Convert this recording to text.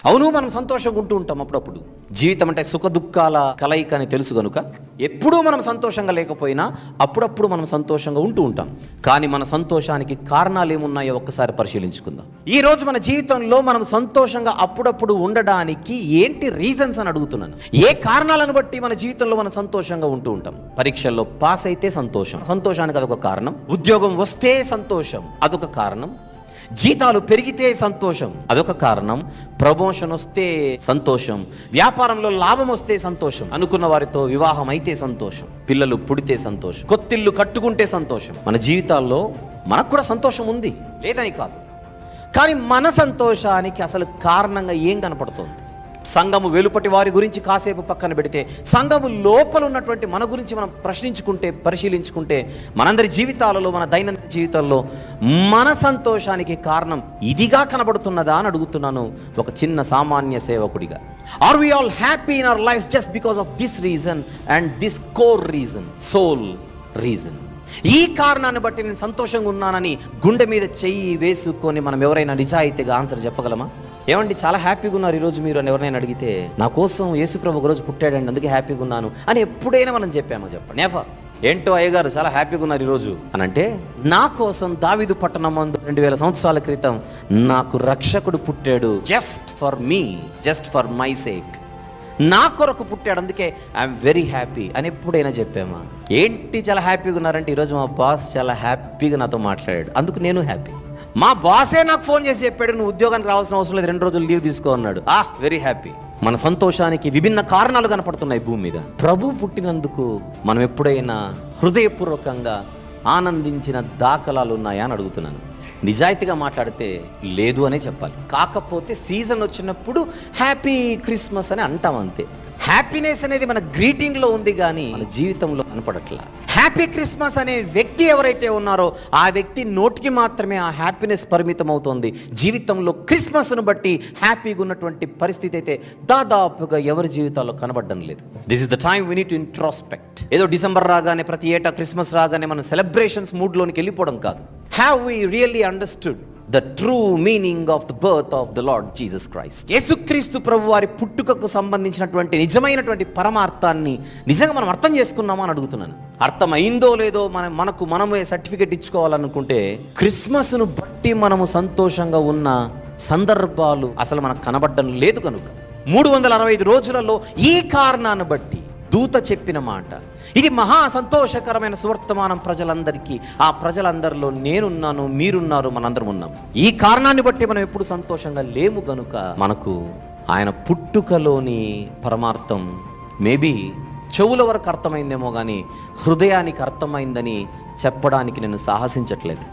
అవును, మనం సంతోషంగా ఉంటూ ఉంటాం అప్పుడప్పుడు. జీవితం అంటే సుఖ దుఃఖాల కలయిక అని తెలుసు కనుక ఎప్పుడూ మనం సంతోషంగా లేకపోయినా అప్పుడప్పుడు మనం సంతోషంగా ఉంటూ ఉంటాం. కానీ మన సంతోషానికి కారణాలు ఏమున్నాయో ఒక్కసారి పరిశీలించుకుందాం. ఈ రోజు మన జీవితంలో మనం సంతోషంగా అప్పుడప్పుడు ఉండడానికి ఏంటి రీజన్స్ అని అడుగుతున్నాను. ఏ కారణాలను బట్టి మన జీవితంలో మనం సంతోషంగా ఉంటూ ఉంటాం? పరీక్షల్లో పాస్ అయితే సంతోషం, సంతోషానికి అదొక కారణం. ఉద్యోగం వస్తే సంతోషం, అదొక కారణం. జీతాలు పెరిగితే సంతోషం, అదొక కారణం. ప్రమోషన్ వస్తే సంతోషం, వ్యాపారంలో లాభం వస్తే సంతోషం, అనుకున్న వారితో వివాహం అయితే సంతోషం, పిల్లలు పుడితే సంతోషం, కొత్తిల్లు కట్టుకుంటే సంతోషం. మన జీవితాల్లో మనకు కూడా సంతోషం ఉంది, లేదని కాదు. కానీ మన సంతోషానికి అసలు కారణంగా ఏం కనపడుతుంది? సంఘము వెలుపటి వారి గురించి కాసేపు పక్కన పెడితే సంఘము లోపల ఉన్నటువంటి మన గురించి మనం ప్రశ్నించుకుంటే, పరిశీలించుకుంటే మనందరి జీవితాలలో, మన దైనందిన జీవితాల్లో మన సంతోషానికి కారణం ఇదిగా కనబడుతున్నదా అని అడుగుతున్నాను ఒక చిన్న సామాన్య సేవకుడిగా. Are we all happy in our life just because of this reason and this core reason, sole reason? ఈ కారణాన్ని బట్టి నేను సంతోషంగా ఉన్నానని గుండె మీద చెయ్యి వేసుకొని మనం ఎవరైనా నిజాయితీగా ఆన్సర్ చెప్పగలమా? ఏమండి, చాలా హ్యాపీగా ఉన్నారు ఈరోజు మీరు అని ఎవరైనా అడిగితే, నా కోసం యేసుప్రభు ఒకరోజు పుట్టాడండి అందుకే హ్యాపీగా ఉన్నాను అని ఎప్పుడైనా మనం చెప్పామో? చెప్పండి. నెవర్. ఏంటో అయ్యగారు చాలా హ్యాపీగా ఉన్నారు ఈరోజు అని అంటే, నా కోసం దావీదు పట్టణం మందు 2000 సంవత్సరాల క్రితం నాకు రక్షకుడు పుట్టాడు, just for me, just for my sake, నా కొరకు పుట్టాడు, అందుకే ఐఎమ్ వెరీ హ్యాపీ అని ఎప్పుడైనా చెప్పామా? ఏంటి చాలా హ్యాపీగా ఉన్నారంటే, ఈరోజు మా బాస్ చాలా హ్యాపీగా నాతో మాట్లాడాడు అందుకు నేను హ్యాపీ. మా బాసే నాకు ఫోన్ చేసి చెప్పాడు, నువ్వు ఉద్యోగానికి రావాల్సిన అవసరం లేదు, 2 రోజులు లీవ్ తీసుకో అన్నాడు. Very happy. మన సంతోషానికి విభిన్న కారణాలు కనపడుతున్నాయి భూమి మీద. ప్రభు పుట్టినందుకు మనం ఎప్పుడైనా హృదయపూర్వకంగా ఆనందించిన దాఖలాలు ఉన్నాయా అని అడుగుతున్నాను. నిజాయితీగా మాట్లాడితే లేదు అనే చెప్పాలి. కాకపోతే సీజన్ వచ్చినప్పుడు హ్యాపీ క్రిస్మస్ అని అంటాం అంతే. హ్యాపీనెస్ అనేది మన గ్రీటింగ్లో ఉంది కానీ మన జీవితంలో కనపడట్లా. హ్యాపీ క్రిస్మస్ అనే వ్యక్తి ఎవరైతే ఉన్నారో ఆ వ్యక్తి నోటికి మాత్రమే ఆ హ్యాపీనెస్ పరిమితం అవుతుంది. జీవితంలో క్రిస్మస్ను బట్టి హ్యాపీగా ఉన్నటువంటి పరిస్థితి అయితే దాదాపుగా ఎవరి జీవితాల్లో కనబడడం లేదు. This is the time we need to introspect. ఏదో డిసెంబర్ రాగానే, ప్రతి ఏటా క్రిస్మస్ రాగానే మనం సెలబ్రేషన్స్ మూడ్లోనికి వెళ్ళిపోవడం కాదు. Have we really understood the true meaning of the birth of the Lord Jesus Christ? యేసుక్రీస్తు ప్రభు వారి పుట్టుకకు సంబంధించినటువంటి నిజమైనటువంటి పరమార్థాన్ని నిజంగా మనం అర్థం చేసుకున్నామా అని అడుగుతున్నాను. అర్థమైందో లేదో మనమే సర్టిఫికెట్ ఇచ్చుకోవాలనుకుంటే, క్రిస్మస్ను బట్టి మనము సంతోషంగా ఉన్న సందర్భాలు అసలు మనకు కనబడడం లేదు. కనుక 365 రోజులలో ఈ కారణాన్ని బట్టి దూత చెప్పిన మాట, ఇది మహా సంతోషకరమైన సువర్తమానం ప్రజలందరికీ. ఆ ప్రజలందరిలో నేనున్నాను, మీరున్నారు, మనందరం ఉన్నాం. ఈ కారణాన్ని బట్టి మనం ఎప్పుడు సంతోషంగా లేము. గనుక మనకు ఆయన పుట్టుకలోని పరమార్థం మేబీ చెవుల వరకు అర్థమైందేమో కానీ హృదయానికి అర్థమైందని చెప్పడానికి నేను సాహసించట్లేదు.